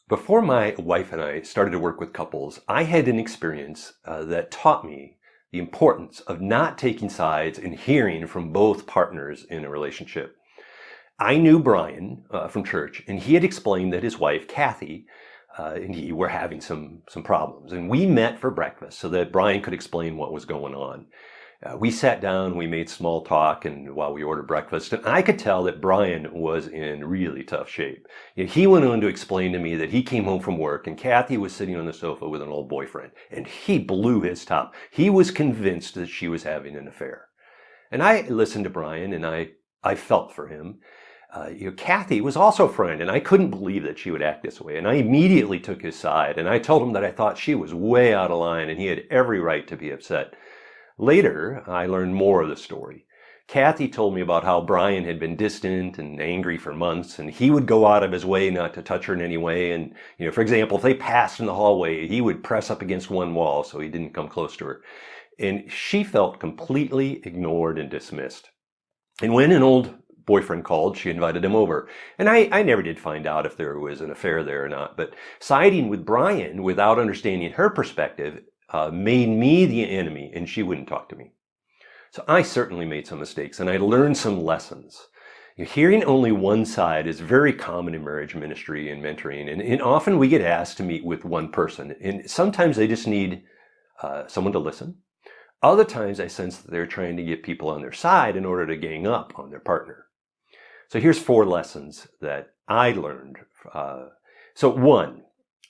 Before my wife and I started to work with couples, I had an experience that taught me the importance of not taking sides and hearing from both partners in a relationship. I knew Brian from church, and he had explained that his wife, Kathy, and he were having some problems. And we met for breakfast so that Brian could explain what was going on. We sat down, we made small talk, and while we ordered breakfast, and I could tell that Brian was in really tough shape. He went on to explain to me that he came home from work and Kathy was sitting on the sofa with an old boyfriend, and he blew his top. He was convinced that she was having an affair. And I listened to Brian, and I felt for him. Kathy was also a friend, and I couldn't believe that she would act this way. And I immediately took his side, and I told him that I thought she was way out of line, and he had every right to be upset. Later, I learned more of the story. Kathy told me about how Brian had been distant and angry for months, and he would go out of his way not to touch her in any way. And, for example, if they passed in the hallway, he would press up against one wall so he didn't come close to her. And she felt completely ignored and dismissed. And when an old boyfriend called, she invited him over. And I never did find out if there was an affair there or not. But siding with Brian without understanding her perspective made me the enemy, and she wouldn't talk to me. So I certainly made some mistakes, and I learned some lessons. Hearing only one side is very common in marriage ministry and mentoring, and often we get asked to meet with one person, and sometimes they just need someone to listen. Other times I sense that they're trying to get people on their side in order to gang up on their partner. So here's 4 lessons that I learned. So 1,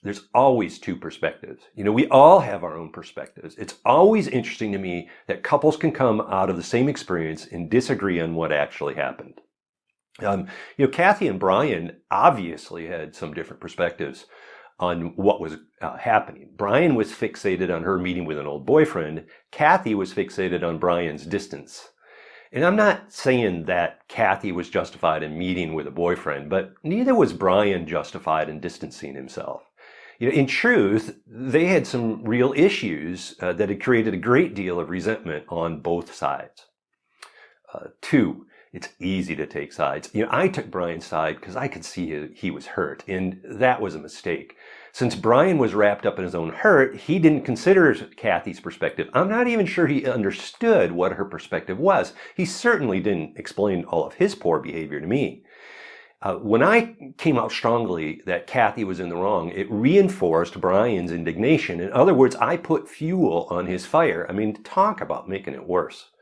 there's always 2 perspectives. We all have our own perspectives. It's always interesting to me that couples can come out of the same experience and disagree on what actually happened. Kathy and Brian obviously had some different perspectives on what was happening. Brian was fixated on her meeting with an old boyfriend. Kathy was fixated on Brian's distance. And I'm not saying that Kathy was justified in meeting with a boyfriend, but neither was Brian justified in distancing himself. In truth, they had some real issues that had created a great deal of resentment on both sides. 2, it's easy to take sides. I took Brian's side because I could see he was hurt, and that was a mistake. Since Brian was wrapped up in his own hurt, he didn't consider Kathy's perspective. I'm not even sure he understood what her perspective was. He certainly didn't explain all of his poor behavior to me. When I came out strongly that Kathy was in the wrong, it reinforced Brian's indignation. In other words, I put fuel on his fire. Talk about making it worse.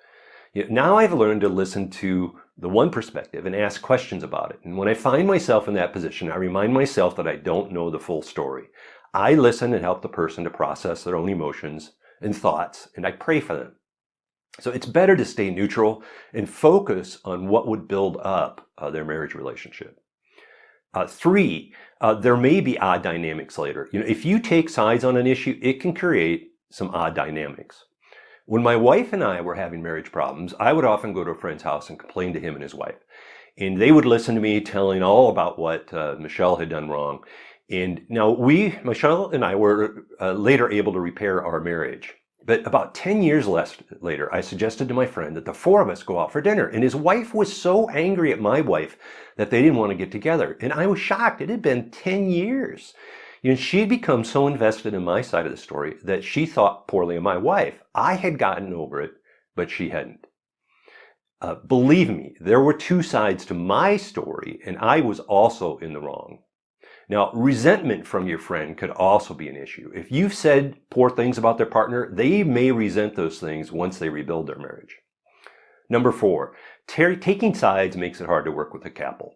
Now I've learned to listen to the one perspective and ask questions about it. And when I find myself in that position, I remind myself that I don't know the full story. I listen and help the person to process their own emotions and thoughts, and I pray for them. So it's better to stay neutral and focus on what would build up their marriage relationship. 3, there may be odd dynamics later. If you take sides on an issue, it can create some odd dynamics. When my wife and I were having marriage problems, I would often go to a friend's house and complain to him and his wife. And they would listen to me telling all about what Michelle had done wrong. And now Michelle and I were later able to repair our marriage. But about 10 years later, I suggested to my friend that the 4 of us go out for dinner. And his wife was so angry at my wife that they didn't want to get together. And I was shocked. It had been 10 years. She'd become so invested in my side of the story that she thought poorly of my wife. I had gotten over it, but she hadn't. Believe me, there were 2 sides to my story, and I was also in the wrong. Now, resentment from your friend could also be an issue. If you've said poor things about their partner, they may resent those things once they rebuild their marriage. Number 4, taking sides makes it hard to work with a couple.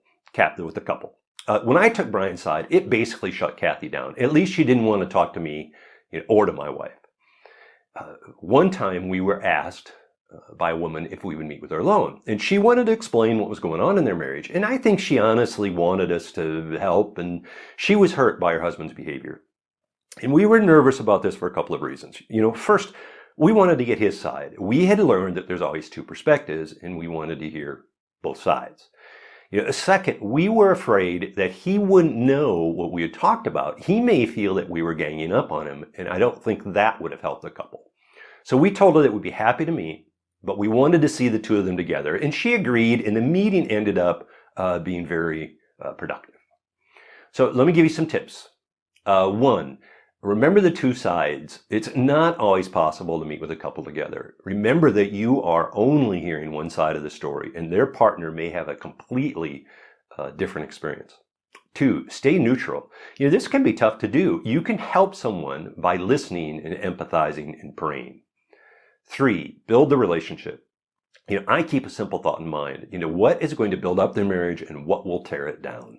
When I took Brian's side, it basically shut Kathy down. At least she didn't want to talk to me or to my wife. One time we were asked by a woman if we would meet with her alone. And she wanted to explain what was going on in their marriage. And I think she honestly wanted us to help, and she was hurt by her husband's behavior. And we were nervous about this for a couple of reasons. First, we wanted to get his side. We had learned that there's always 2 perspectives, and we wanted to hear both sides. Second, we were afraid that he wouldn't know what we had talked about. He may feel that we were ganging up on him, and I don't think that would have helped the couple. So we told her that we'd be happy to meet, but we wanted to see the 2 of them together, and she agreed, and the meeting ended up being very productive. So let me give you some tips. One, remember the two sides. It's not always possible to meet with a couple together. Remember that you are only hearing one side of the story, and their partner may have a completely different experience. Two, stay neutral. This can be tough to do. You can help someone by listening and empathizing and praying. Three, build the relationship. I keep a simple thought in mind. What is going to build up their marriage and what will tear it down?